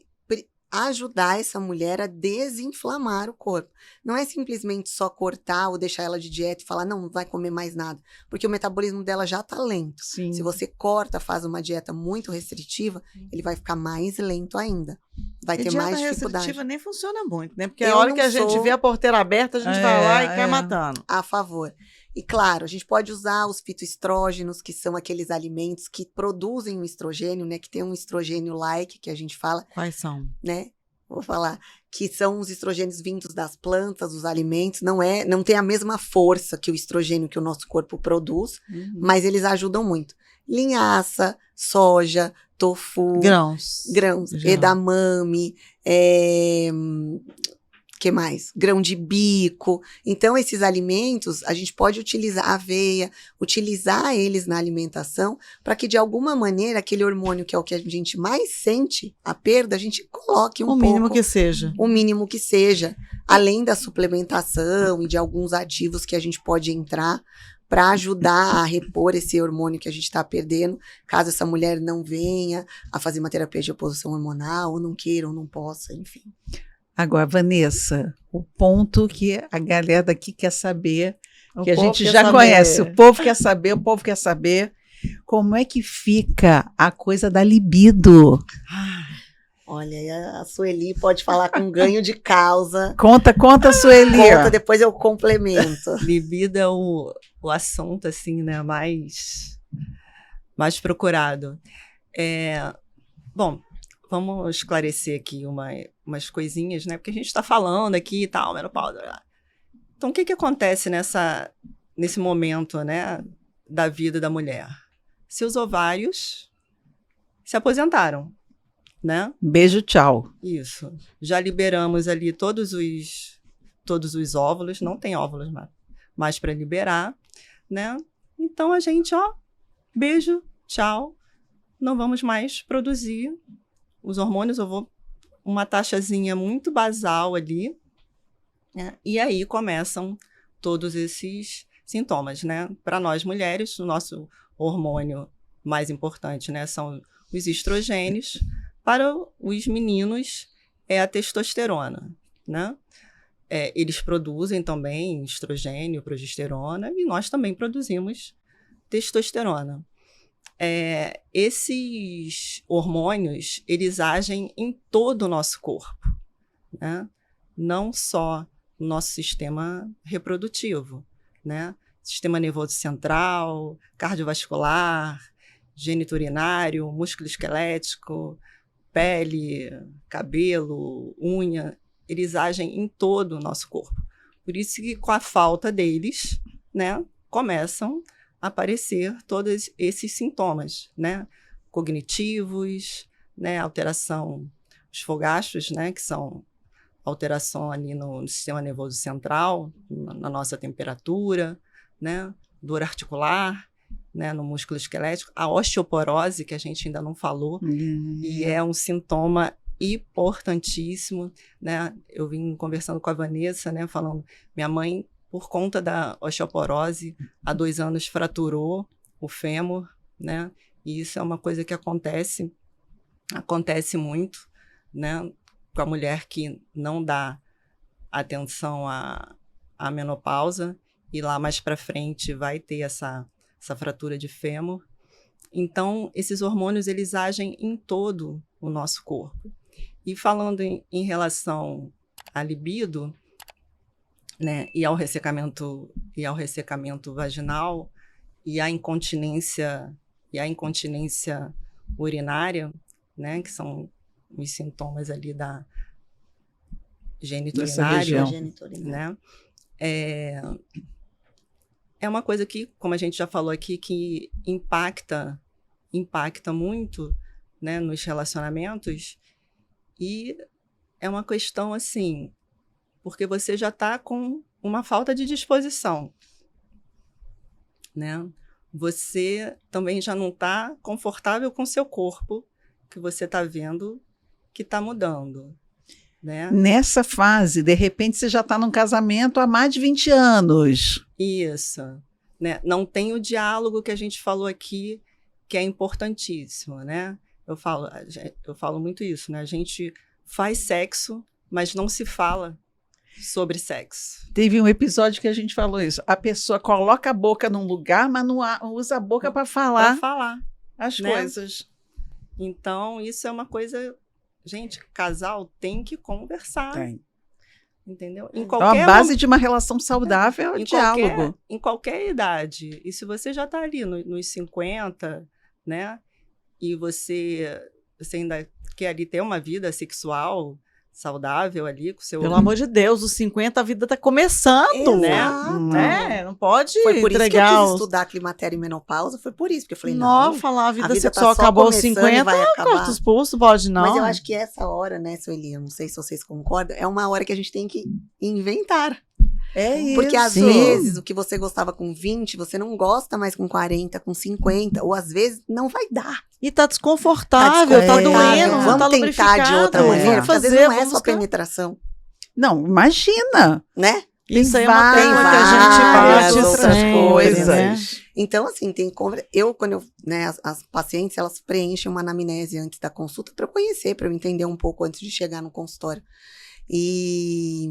ajudar essa mulher a desinflamar o corpo. Não é simplesmente só cortar ou deixar ela de dieta e falar, não vai comer mais nada, porque o metabolismo dela já está lento. Sim. Se você corta, faz uma dieta muito restritiva, ele vai ficar mais lento ainda. Vai ter mais dificuldade. Dieta restritiva nem funciona muito, né? Porque a hora que a gente vê a porteira aberta, a gente vai lá e cai matando. A favor. E claro, a gente pode usar os fitoestrógenos, que são aqueles alimentos que produzem um estrogênio, né? Que tem um estrogênio-like, que a gente fala. Quais são? Né? Vou falar. Que são os estrogênios vindos das plantas, dos alimentos. Não tem a mesma força que o estrogênio que o nosso corpo produz, mas eles ajudam muito. Linhaça, soja, tofu. Grãos. Edamame, que mais? Grão de bico. Então, esses alimentos, a gente pode utilizar aveia, utilizar eles na alimentação, para que, de alguma maneira, aquele hormônio que é o que a gente mais sente, a perda, a gente coloque um pouco. O mínimo que seja. O mínimo que seja. Além da suplementação e de alguns ativos que a gente pode entrar para ajudar a repor esse hormônio que a gente está perdendo, caso essa mulher não venha a fazer uma terapia de reposição hormonal, ou não queira, ou não possa, enfim. Agora, Vanessa, o ponto que a galera daqui quer saber, que a gente já conhece, o povo quer saber como é que fica a coisa da libido. Olha, a Sueli pode falar com ganho de causa. Conta, Sueli. Conta, depois eu complemento. Libido é o assunto, assim, né, mais procurado. Bom, vamos esclarecer aqui umas coisinhas, né? Porque a gente está falando aqui e tal, menopausa. Então, o que acontece nesse momento, né, da vida da mulher? Seus ovários se aposentaram, né? Beijo, tchau. Isso. Já liberamos ali todos os óvulos, não tem óvulos mais para liberar, né? Então, a gente, beijo, tchau, não vamos mais produzir os hormônios, eu vou uma taxazinha muito basal ali, né? E aí começam todos esses sintomas, né? Para nós mulheres, o nosso hormônio mais importante, né, são os estrogênios. Para os meninos, é a testosterona, né? Eles produzem também estrogênio, progesterona, e nós também produzimos testosterona. Esses hormônios, eles agem em todo o nosso corpo, né? Não só no nosso sistema reprodutivo, né? Sistema nervoso central, cardiovascular, geniturinário, músculo esquelético, pele, cabelo, unha, eles agem em todo o nosso corpo. Por isso que, com a falta deles, né, começam aparecer todos esses sintomas, né, cognitivos, né, alteração, os fogachos, né, que são alteração ali no sistema nervoso central, na nossa temperatura, né, dor articular, né, no músculo esquelético, a osteoporose, que a gente ainda não falou, e é um sintoma importantíssimo, né? Eu vim conversando com a Vanessa, né, falando, minha mãe, por conta da osteoporose, há 2 anos fraturou o fêmur, né? E isso é uma coisa que acontece muito, né? Com a mulher que não dá atenção à menopausa, e lá mais para frente vai ter essa fratura de fêmur. Então, esses hormônios, eles agem em todo o nosso corpo. E falando em relação à libido, né, e ao ressecamento vaginal e à incontinência urinária, né, que são os sintomas ali da geniturinária, né? É uma coisa que, como a gente já falou aqui, que impacta muito, né, nos relacionamentos, e é uma questão assim, porque você já está com uma falta de disposição, né? Você também já não está confortável com o seu corpo, que você está vendo que está mudando, né? Nessa fase, de repente, você já está num casamento há mais de 20 anos. Isso, né? Não tem o diálogo que a gente falou aqui, que é importantíssimo, né? Eu falo muito isso, né? A gente faz sexo, mas não se fala sobre sexo. Teve um episódio que a gente falou isso. A pessoa coloca a boca num lugar, mas não usa a boca para falar as né? coisas. Então, isso é uma coisa... Gente, casal tem que conversar. Tem. Entendeu? Então, a base de uma relação saudável é o diálogo. Em qualquer idade. E se você já está ali nos 50, né? E você ainda quer ali ter uma vida sexual saudável ali com o seu... Pelo amor de Deus, os 50 a vida tá começando, Exato. né? Não pode Foi por isso que eu entregar quis estudar climatério e menopausa, foi por isso, porque eu falei, Não, não, falar a vida tá sexual só acabou aos começando e 50, vai acabar. corta os pulsos, pode não. Mas eu acho que essa hora, né, Sueli, eu não sei se vocês concordam, é uma hora que a gente tem que inventar. É isso. Porque às vezes o que você gostava com 20, você não gosta mais com 40, com 50, ou às vezes não vai dar. E tá desconfortável, tá doendo, Vamos não tá tentar de outra lubrificado. maneira, Vamos porque às vezes fazer, não é vamos só buscar. penetração, Não, imagina. né? Isso aí é uma Tem tecla que a várias gente bate outras sempre, coisas. né? Então, assim, né, as pacientes, elas preenchem uma anamnese antes da consulta para eu conhecer, para eu entender um pouco antes de chegar no consultório. E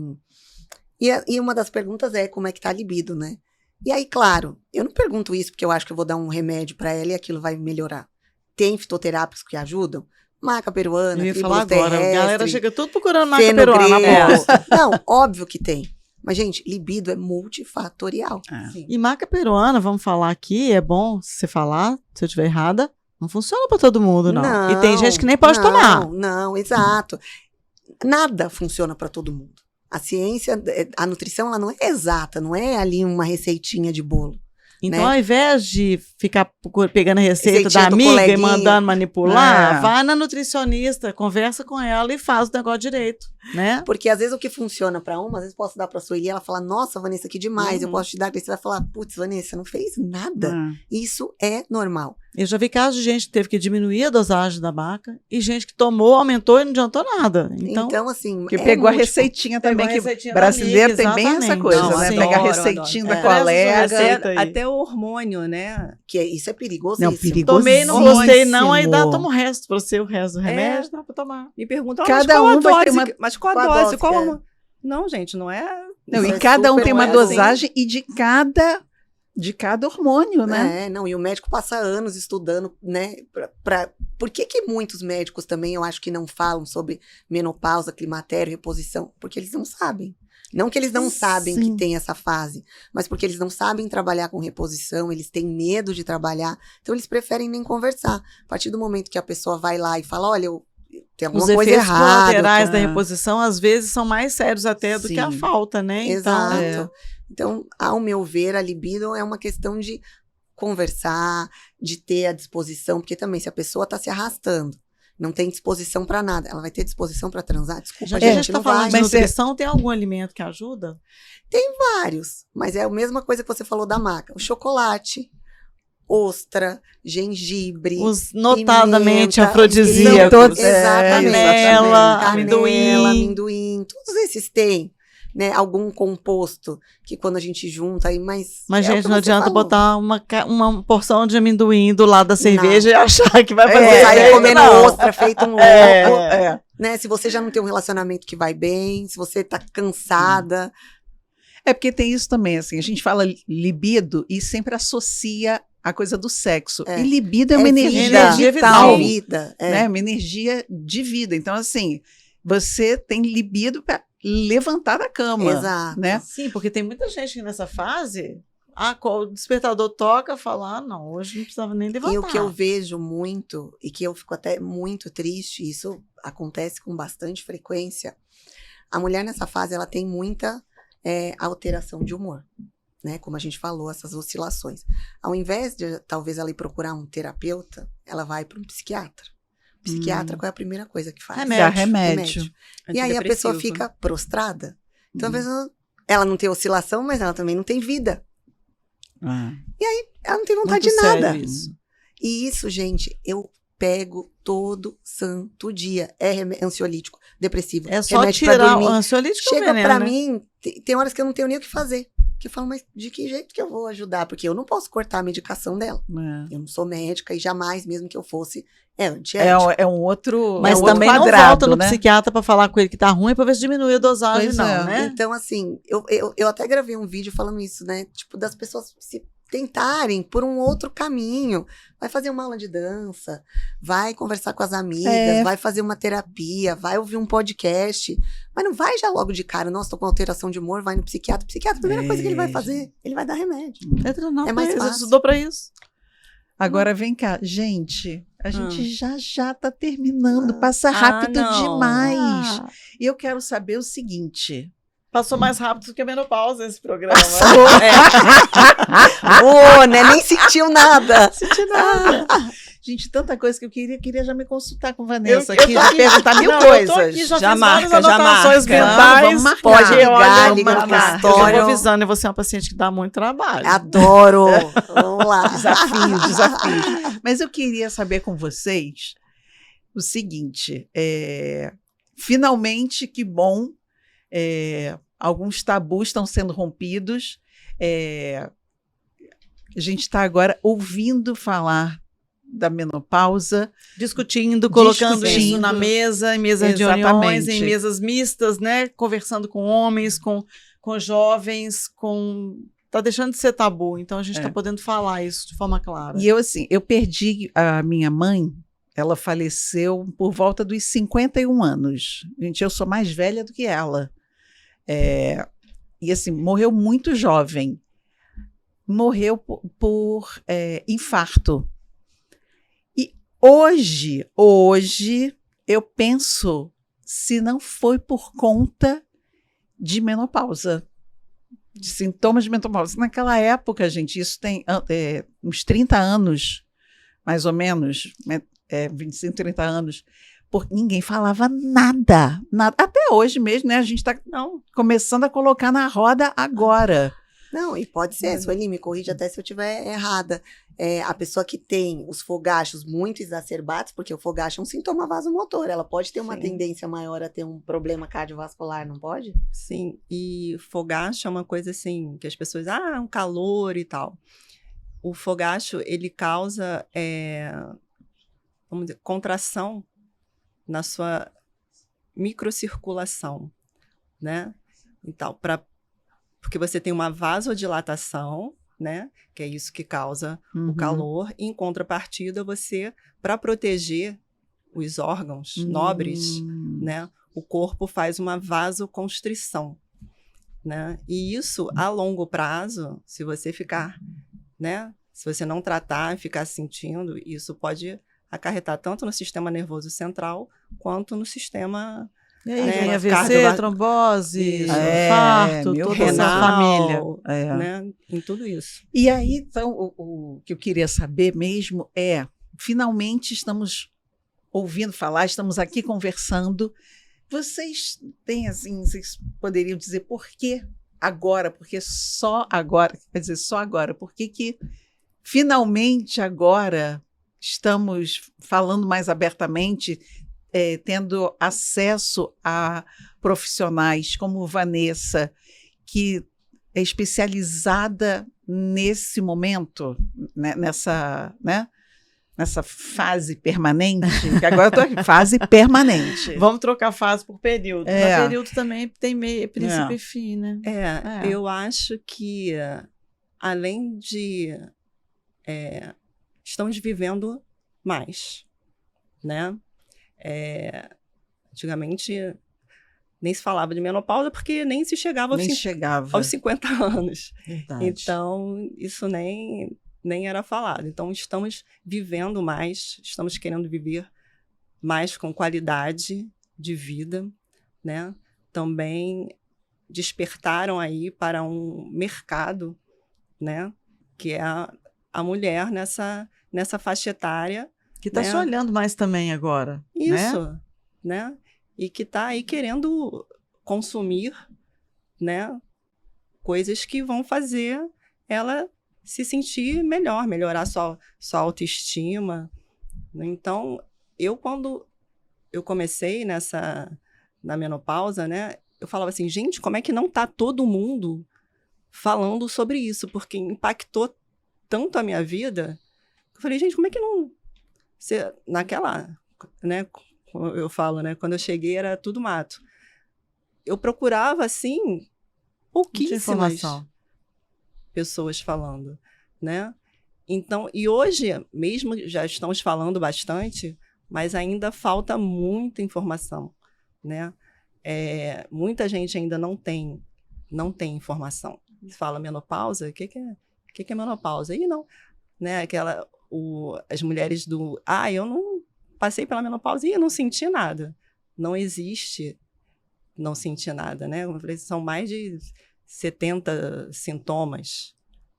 uma das perguntas é como é que tá a libido, né? E aí, claro, eu não pergunto isso porque eu acho que eu vou dar um remédio para ela e aquilo vai melhorar. Tem fitoterápicos que ajudam? Maca peruana, Eu ia tribulus falar agora, a terrestre, galera chega tudo procurando maca fenogreco. peruana, aposto. Não, óbvio que tem. Mas, gente, libido é multifatorial. Sim. E maca peruana, vamos falar aqui, é bom você falar, se eu estiver errada, não funciona para todo mundo, não. E tem gente que nem pode tomar. Não, exato. Nada funciona para todo mundo. A ciência, a nutrição, ela não é exata, não é ali uma receitinha de bolo. Então, né? ao invés de ficar pegando a receita Receitinha da do amiga e coleguinha. mandando manipular, É. vai na nutricionista, conversa com ela e faz o negócio direito, né? Porque às vezes o que funciona para uma, às vezes posso dar para a Sueli e ela fala, nossa, Vanessa, que demais, eu posso te dar, e você vai falar, putz, Vanessa, não fez nada. Isso é normal. Eu já vi casos de gente que teve que diminuir a dosagem da maca e gente que tomou, aumentou e não adiantou nada. Então, Assim, Porque pegou a receitinha também, Pegou a que receitinha da brasileiro amiga, tem bem essa exatamente. coisa, Não, né? assim, Pegar a adoro, receitinha adoro. da colega. Aceita aí. Até o hormônio, né? Isso é perigoso. Não, perigoso. tomei, não gostei não, aí toma o resto pra você, o resto do remédio, dá pra tomar. Me perguntam, Cada mas qual um a vai ter dose? uma- Mas qual Qual a a dose? dose, Qual é? hormônio? Não, gente, não é... Não, Isso e é cada um super tem uma não é assim. dosagem e de cada hormônio, né? Não, e o médico passa anos estudando, né? Por que muitos médicos também, eu acho que não falam sobre menopausa, climatério, reposição? Porque eles não sabem. Não que eles não sabem que tem essa fase, mas porque eles não sabem trabalhar com reposição, eles têm medo de trabalhar, então eles preferem nem conversar. A partir do momento que a pessoa vai lá e fala, olha, tem alguma Os coisa efeitos errada. colaterais da tá. reposição, às vezes, são mais sérios até do que a Sim. falta, né? Exato. Então, Então, ao meu ver, a libido é uma questão de conversar, de ter a disposição, porque também se a pessoa está se arrastando, não tem disposição para nada, ela vai ter disposição para transar? Desculpa, já que a gente não tá falando vai. de nutrição, tem algum alimento que ajuda? Vários, mas é a mesma coisa que você falou da maca. O chocolate, ostra, gengibre, Os notadamente pimenta, afrodisíacos. todos- Exatamente. Canela, Canela, amendoim. amendoim, todos esses têm. né, algum composto que quando a gente junta aí, mas Mas, é o gente, que não você adianta falou. botar uma porção de amendoim do lado da cerveja e achar que vai fazer Sair efeito, comendo não. ostra, feito um louco, É. né? Se você já não tem um relacionamento que vai bem, se você tá cansada. É porque tem isso também, assim, a gente fala libido e sempre associa a coisa do sexo. É. E libido é uma É energia, energia vital, vital. vida. né? Uma energia de vida. Então, assim, você tem libido para levantar da cama, Exato. né? Sim, porque tem muita gente que nessa fase, o despertador toca, fala, não, hoje não precisava nem levantar. E o que eu vejo muito, e que eu fico até muito triste, isso acontece com bastante frequência, a mulher nessa fase, ela tem muita alteração de humor, né? Como a gente falou, essas oscilações. Ao invés de, talvez, ela ir procurar um terapeuta, ela vai para um psiquiatra. O psiquiatra, qual é a primeira coisa que faz? Dá remédio. E aí a pessoa Antidepressivo. fica prostrada. Então, às vezes, ela não tem oscilação, mas ela também não tem vida. Ah. Ela não tem vontade Muito de nada. sério isso. E isso, gente, eu pego todo santo dia. É ansiolítico, depressivo. É só remédio pra tirar o dormir. ansiolítico Chega veneno, pra né? mim, tem horas que eu não tenho nem o que fazer. Que eu falo, mas de que jeito que eu vou ajudar? Porque eu não posso cortar a medicação dela. É. Eu não sou médica e jamais, mesmo que eu fosse, antiético. É um outro, Mas é um outro também quadrado, não volta no né? psiquiatra pra falar com ele que tá ruim pra ver se diminui a dosagem, Pois não, é. né? Então, assim, eu até gravei um vídeo falando isso, né? Tipo, das pessoas se tentarem por um outro caminho. Vai fazer uma aula de dança, vai conversar com as amigas, vai fazer uma terapia, vai ouvir um podcast. Mas não vai já logo de cara, nossa, tô com alteração de humor, vai no psiquiatra. Psiquiatra, a primeira coisa que ele vai fazer, ele vai dar remédio. Entra não, É mais ele fácil. estudou pra isso. Agora vem cá, gente, a gente já tá terminando, passa Ah, rápido não. demais. Ah, E eu quero saber o seguinte. passou mais rápido do que a menopausa esse programa. Né? Nem sentiu nada. Senti nada. Gente, tanta coisa que eu queria já me consultar com Vanessa Eu aqui, tô já aqui. perguntar mil Não, coisas. eu tô aqui, já Já fiz marca, várias já anotações marca. mentais. Vamos marcar. Pode Porque, ligar, olha, liga no eu já consultório. vou avisando, você é uma paciente que dá muito trabalho. Adoro. Vamos lá. Desafios. Mas eu queria saber com vocês o seguinte, finalmente, que bom, alguns tabus estão sendo rompidos, a gente está agora ouvindo falar da menopausa, Discutindo, colocando isso Discutindo. na mesa, em mesas de Exatamente. reuniões, em mesas mistas, né? Conversando com homens, com jovens, tá deixando de ser tabu, então a gente está podendo falar isso de forma clara. e eu perdi a minha mãe, ela faleceu por volta dos 51 anos. Gente, eu sou mais velha do que ela. E assim, morreu muito jovem. Morreu por infarto. E hoje, eu penso se não foi por conta de menopausa, de sintomas de menopausa. Naquela época, gente, isso tem uns 30 anos, mais ou menos, 25, 30 anos, ninguém falava nada. Até hoje mesmo, né? A gente está começando a colocar na roda agora. Não, e pode ser, Sueli, me corrige até se eu estiver errada. A pessoa que tem os fogachos muito exacerbados, porque o fogacho é um sintoma vasomotor, ela pode ter uma Sim. tendência maior a ter um problema cardiovascular, não pode? Sim, e fogacho é uma coisa assim, que as pessoas, um calor e tal. O fogacho, ele causa, vamos dizer, contração na sua microcirculação, né? Então, porque você tem uma vasodilatação, né? Que é isso que causa o calor. E, em contrapartida, você, para proteger os órgãos nobres, né? O corpo faz uma vasoconstrição, né? E isso, a longo prazo, se você ficar, né? Se você não tratar e ficar sentindo, isso pode acarretar tanto no sistema nervoso central quanto no sistema E aí, né, vem AVC, cardiova- trombose, Isso. infarto, meu toda Deus. essa renal, família. né? Em tudo isso. E aí, então, o que eu queria saber mesmo finalmente estamos ouvindo falar, estamos aqui conversando. Vocês têm, assim, vocês poderiam dizer por que agora? Porque só agora, quer dizer, só agora. Por que finalmente agora estamos falando mais abertamente? tendo acesso a profissionais como Vanessa, que é especializada nesse momento, né, nessa fase permanente, que agora eu estou aqui, fase permanente. Vamos trocar fase por período. É. Mas período também tem meio, princípio e fim, né? Eu acho que, além de... estamos vivendo mais, né? Antigamente, nem se falava de menopausa porque nem se chegava Nem chegava. aos 50 anos. Verdade. Então, isso nem era falado. Então, estamos vivendo mais, estamos querendo viver mais com qualidade de vida, né? Também despertaram aí para um mercado, né? Que é a mulher nessa faixa etária. Que está se olhando mais também agora. Isso, né? E que está aí querendo consumir, né? Coisas que vão fazer ela se sentir melhor, melhorar sua autoestima. Então, quando eu comecei na menopausa, né? Eu falava assim, gente, como é que não está todo mundo falando sobre isso? Porque impactou tanto a minha vida. Eu falei, gente, como é que não... naquela, né? Eu falo, né? Quando eu cheguei era tudo mato. Eu procurava, assim, pouquíssimas pessoas falando, né? Então, e hoje, mesmo já estamos falando bastante, mas ainda falta muita informação, né? Muita gente ainda não tem informação. Você fala menopausa, o que é menopausa? E não, né? As mulheres eu não passei pela menopausa e eu não senti nada. Não existe não sentir nada, né? Como eu falei, são mais de 70 sintomas.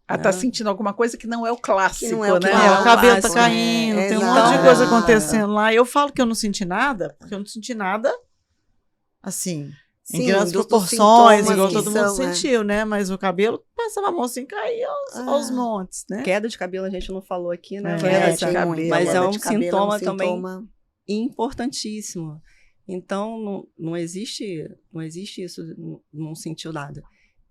Tá sentindo alguma coisa que não é o clássico, que não é o né? clássico, o cabelo tá caindo, tem um monte de coisa acontecendo lá. Eu falo que eu não senti nada, porque eu não senti nada, assim, em grandes proporções, igual todo mundo sentiu, né? Mas o cabelo passava a mão assim, caía aos montes, né? Queda de cabelo a gente não falou aqui, né? Queda de cabelo. Mas é um sintoma também importantíssimo. Então, não existe isso, não sentiu nada.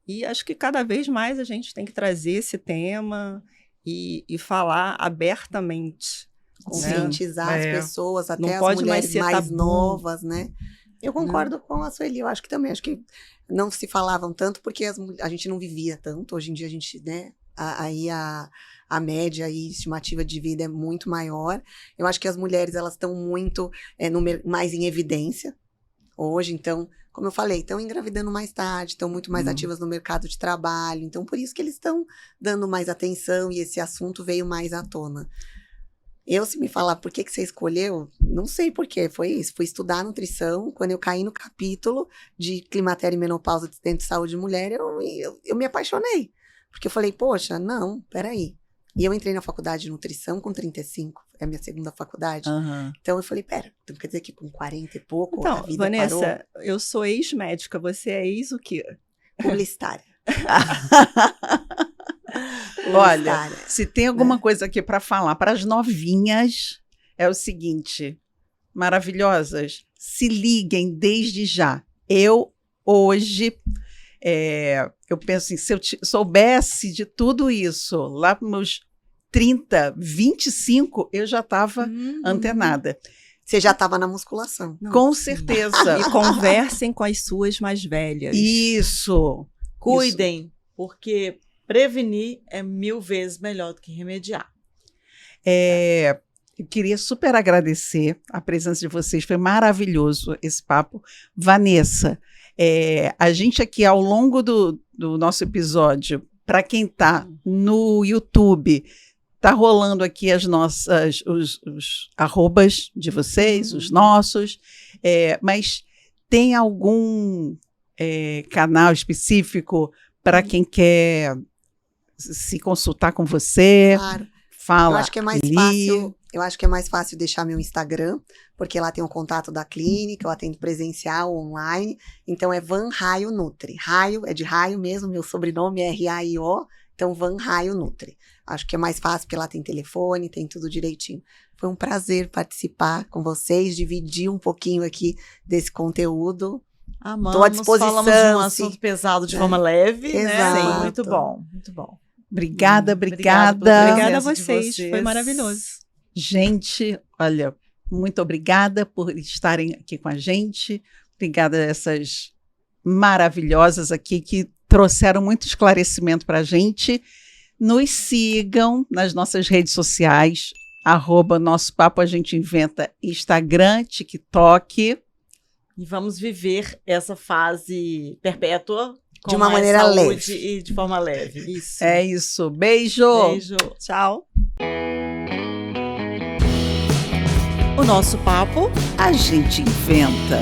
E acho que cada vez mais a gente tem que trazer esse tema e falar abertamente. Conscientizar as pessoas, até não as pode mulheres mais tabu. novas, né? Eu concordo com a Sueli, eu acho que não se falavam tanto porque a gente não vivia tanto. Hoje em dia a gente, né? Aí a média e estimativa de vida é muito maior. Eu acho que as mulheres, elas estão muito mais em evidência hoje, então, como eu falei, estão engravidando mais tarde, estão muito mais ativas no mercado de trabalho, então por isso que eles estão dando mais atenção e esse assunto veio mais à tona. Se me falar por que você escolheu, não sei por quê, foi isso. Fui estudar nutrição, quando eu caí no capítulo de climatério e menopausa dentro de saúde de mulher, eu me apaixonei. Porque eu falei, poxa, não, peraí. E eu entrei na faculdade de nutrição com 35, é a minha segunda faculdade. Então eu falei, então quer dizer que com 40 e pouco então, a vida Vanessa, parou? eu sou ex-médica, você é ex o quê? Publicitária. Olha, se tem alguma coisa aqui para falar para as novinhas, é o seguinte, maravilhosas, se liguem desde já. Hoje, eu penso assim, se eu soubesse de tudo isso lá para meus 30, 25, eu já estava antenada. Você já estava na musculação. Com certeza. E conversem com as suas mais velhas. Isso. Cuidem, porque prevenir é 1000 vezes melhor do que remediar. Eu queria super agradecer a presença de vocês, foi maravilhoso esse papo. Vanessa, a gente aqui ao longo do nosso episódio, para quem está no YouTube, está rolando aqui os arrobas de vocês, os nossos, mas tem algum canal específico para quem quer se consultar com você? Claro. Fala. Eu acho que é mais fácil deixar meu Instagram, porque lá tem o contato da clínica, eu atendo presencial, online. Então é Van Raio Nutri. Raio é de raio mesmo, meu sobrenome é R-A-I-O, Então, Van Raio Nutri. Acho que é mais fácil, porque lá tem telefone, tem tudo direitinho. Foi um prazer participar com vocês, dividir um pouquinho aqui desse conteúdo. Amamos, Tô à disposição, falamos de um se- assunto pesado de forma leve, né? Exato. Sim, muito bom, muito bom. Obrigada, Obrigada por- obrigada. Obrigada a presença de vocês, foi vocês. maravilhoso. Gente, olha, muito obrigada por estarem aqui com a gente. Obrigada a essas maravilhosas aqui que trouxeram muito esclarecimento para a gente. Nos sigam nas nossas redes sociais, @Nosso Papo a gente inventa, Instagram, TikTok. E vamos viver essa fase perpétua com De uma mais maneira saúde leve. e de forma leve. Isso. É isso. Beijo. Beijo. Tchau. O nosso papo A gente inventa.